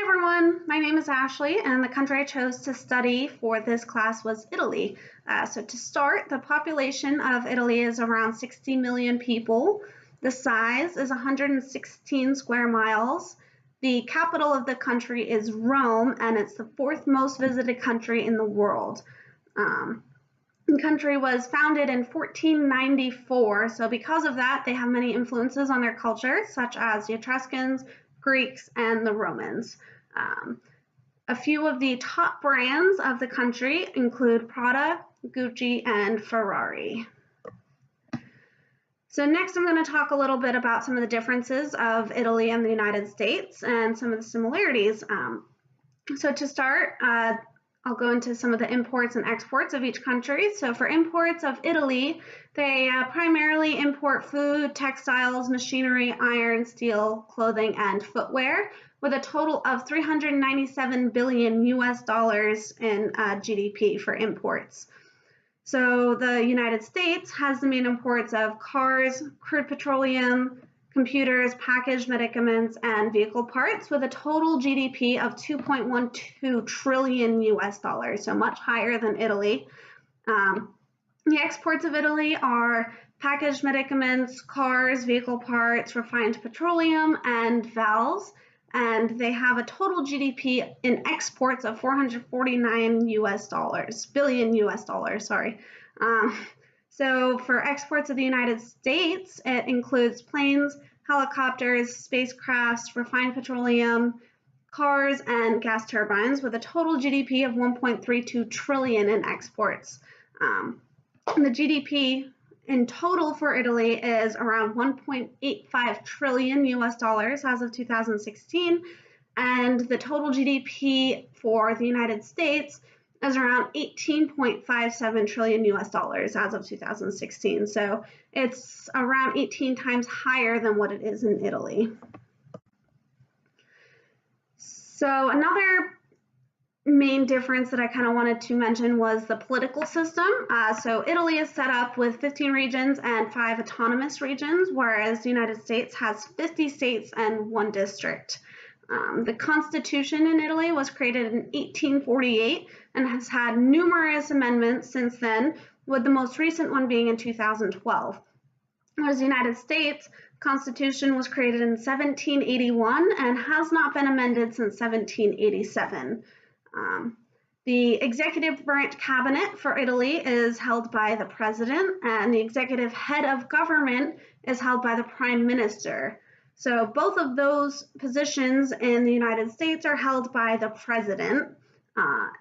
Hi everyone, my name is Ashley and the country I chose to study for this class was Italy. So to start, the population of Italy is around 60 million people. The size is 116 square miles. The capital of the country is Rome and it's the fourth most visited country in the world. The country was founded in 1494, so because of that, they have many influences on their culture, such as the Etruscans, Greeks, and the Romans. A few of the top brands of the country include Prada, Gucci, and Ferrari. So next I'm going to talk a little bit about some of the differences of Italy and the United States and some of the similarities. So to start, I'll go into some of the imports and exports of each country. So for imports of Italy, they primarily import food, textiles, machinery, iron, steel, clothing, and footwear, with a total of 397 billion US dollars in GDP for imports. So the United States has the main imports of cars, crude petroleum, computers, packaged medicaments, and vehicle parts, with a total GDP of 2.12 trillion US dollars, so much higher than Italy. The exports of Italy are packaged medicaments, cars, vehicle parts, refined petroleum, and valves, and they have a total GDP in exports of 449 billion US dollars, sorry. So for exports of the United States, it includes planes, helicopters, spacecrafts, refined petroleum, cars, and gas turbines, with a total GDP of 1.32 trillion in exports. The GDP in total for Italy is around 1.85 trillion US dollars as of 2016, and the total GDP for the United States is around 18.57 trillion US dollars as of 2016. So it's around 18 times higher than what it is in Italy. So another main difference that I kind of wanted to mention was the political system. So Italy is set up with 15 regions and 5 autonomous regions, whereas the United States has 50 states and 1 district. The Constitution in Italy was created in 1848 and has had numerous amendments since then, with the most recent one being in 2012. Whereas the United States Constitution was created in 1781 and has not been amended since 1787. The executive branch cabinet for Italy is held by the president, and the executive head of government is held by the prime minister. So both of those positions in the United States are held by the president.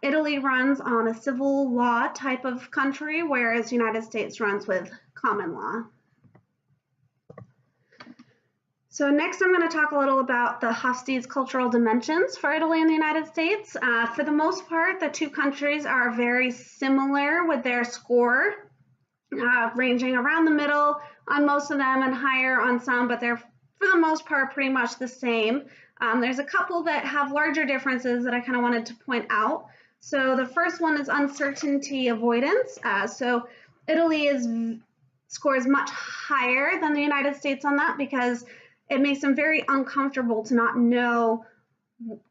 Italy runs on a civil law type of country, whereas the United States runs with common law. So next I'm going to talk a little about the Hofstede's cultural dimensions for Italy and the United States. For the most part, the two countries are very similar with their score, ranging around the middle on most of them and higher on some, but they're for the most part pretty much the same. There's a couple that have larger differences that I kind of wanted to point out. So the first one is uncertainty avoidance. So Italy scores much higher than the United States on that because it makes them very uncomfortable to not know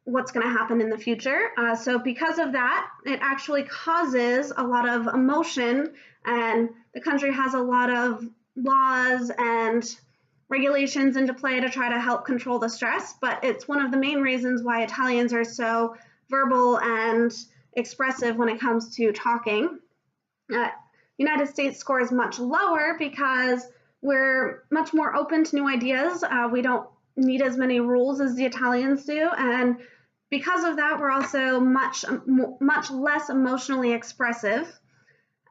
what's going to happen in the future. So because of that, it actually causes a lot of emotion, and the country has a lot of laws and regulations into play to try to help control the stress, but it's one of the main reasons why Italians are so verbal and expressive when it comes to talking. United States score is much lower because we're much more open to new ideas. We don't need as many rules as the Italians do, and because of that, we're also much less emotionally expressive.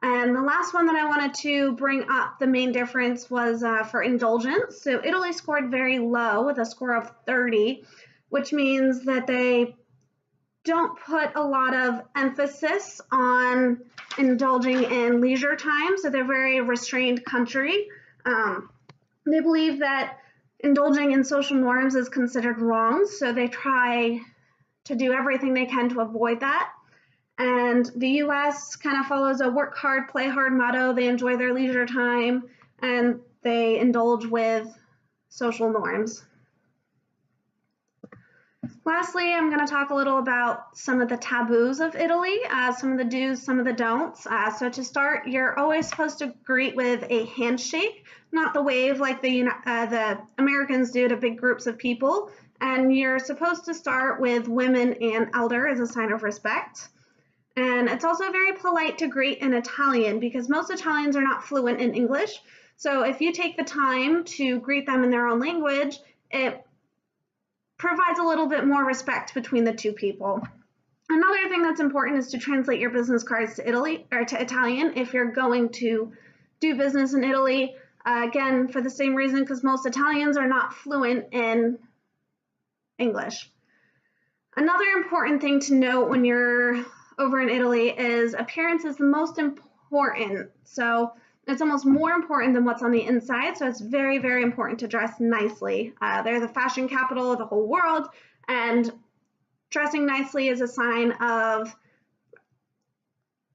And the last one that I wanted to bring up, the main difference, was for indulgence. So Italy scored very low with a score of 30, which means that they don't put a lot of emphasis on indulging in leisure time, so they're a very restrained country. They believe that indulging in social norms is considered wrong, so they try to do everything they can to avoid that. And the US kind of follows a work hard, play hard motto. They enjoy their leisure time and they indulge with social norms. Lastly, I'm going to talk a little about some of the taboos of Italy, some of the do's, some of the don'ts. So to start, you're always supposed to greet with a handshake, not the wave like the Americans do to big groups of people. And you're supposed to start with women and elder as a sign of respect. And it's also very polite to greet in Italian because most Italians are not fluent in English. So if you take the time to greet them in their own language, it provides a little bit more respect between the two people. Another thing that's important is to translate your business cards to Italy or to Italian if you're going to do business in Italy. Again, for the same reason, because most Italians are not fluent in English. Another important thing to note when you're over in Italy is appearance is the most important. So it's almost more important than what's on the inside. So it's very, very important to dress nicely. They're the fashion capital of the whole world, and dressing nicely is a sign of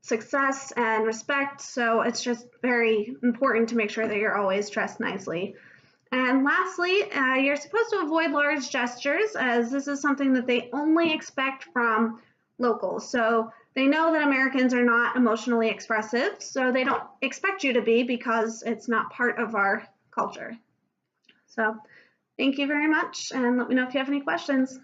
success and respect. So it's just very important to make sure that you're always dressed nicely. And lastly, you're supposed to avoid large gestures, as this is something that they only expect from locals. So they know that Americans are not emotionally expressive, so they don't expect you to be because it's not part of our culture. So thank you very much, and let me know if you have any questions.